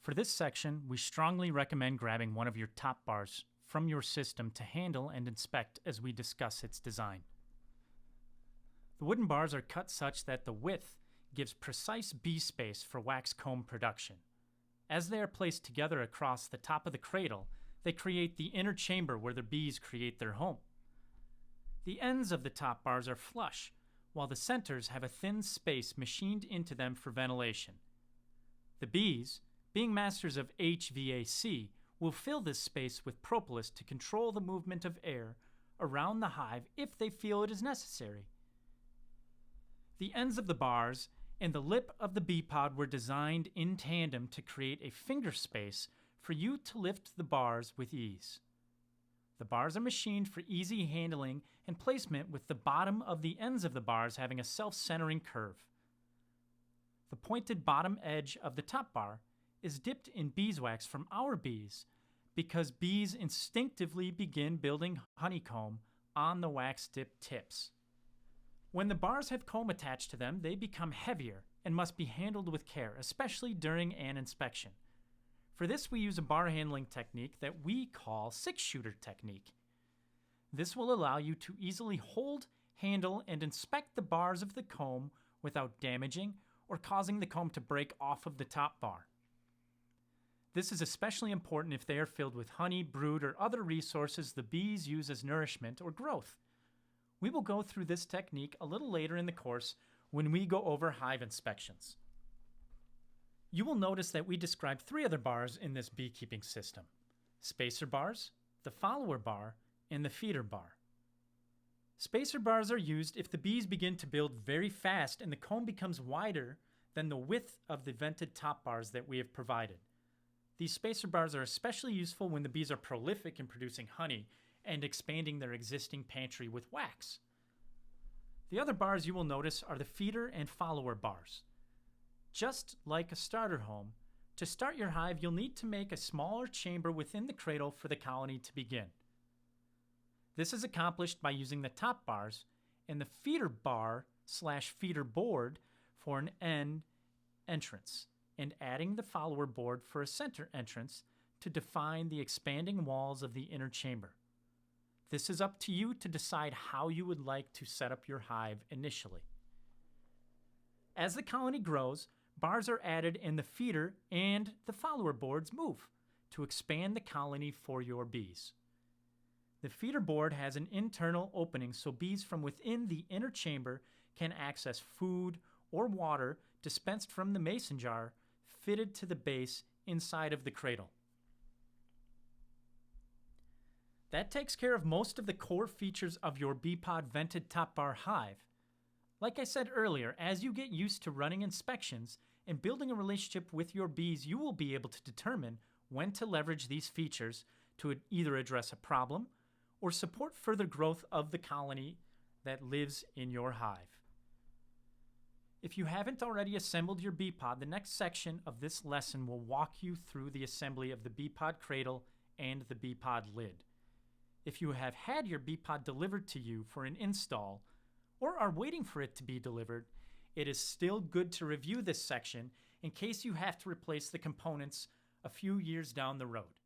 For this section, we strongly recommend grabbing one of your top bars from your system to handle and inspect as we discuss its design. The wooden bars are cut such that the width gives precise bee space for wax comb production. As they are placed together across the top of the cradle, they create the inner chamber where the bees create their home. The ends of the top bars are flush, while the centers have a thin space machined into them for ventilation. The bees, being masters of HVAC, will fill this space with propolis to control the movement of air around the hive if they feel it is necessary. The ends of the bars and the lip of the Beepod were designed in tandem to create a finger space for you to lift the bars with ease. The bars are machined for easy handling and placement, with the bottom of the ends of the bars having a self-centering curve. The pointed bottom edge of the top bar is dipped in beeswax from our bees because bees instinctively begin building honeycomb on the wax-dipped tips. When the bars have comb attached to them, they become heavier and must be handled with care, especially during an inspection. For this, we use a bar handling technique that we call six-shooter technique. This will allow you to easily hold, handle, and inspect the bars of the comb without damaging or causing the comb to break off of the top bar. This is especially important if they are filled with honey, brood, or other resources the bees use as nourishment or growth. We will go through this technique a little later in the course when we go over hive inspections. You will notice that we described 3 other bars in this beekeeping system: spacer bars, the follower bar, and the feeder bar. Spacer bars are used if the bees begin to build very fast and the comb becomes wider than the width of the vented top bars that we have provided. These spacer bars are especially useful when the bees are prolific in producing honey and expanding their existing pantry with wax. The other bars you will notice are the feeder and follower bars. Just like a starter home, to start your hive, you'll need to make a smaller chamber within the cradle for the colony to begin. This is accomplished by using the top bars and the feeder bar/feeder board for an end entrance, and adding the follower board for a center entrance to define the expanding walls of the inner chamber. This is up to you to decide how you would like to set up your hive initially. As the colony grows, bars are added and the feeder and the follower boards move to expand the colony for your bees. The feeder board has an internal opening so bees from within the inner chamber can access food or water dispensed from the mason jar fitted to the base inside of the cradle. That takes care of most of the core features of your Beepod vented top bar hive. Like I said earlier, as you get used to running inspections and building a relationship with your bees, you will be able to determine when to leverage these features to either address a problem or support further growth of the colony that lives in your hive. If you haven't already assembled your Beepod, the next section of this lesson will walk you through the assembly of the Beepod cradle and the Beepod lid. If you have had your Beepod delivered to you for an install, or are waiting for it to be delivered, it is still good to review this section in case you have to replace the components a few years down the road.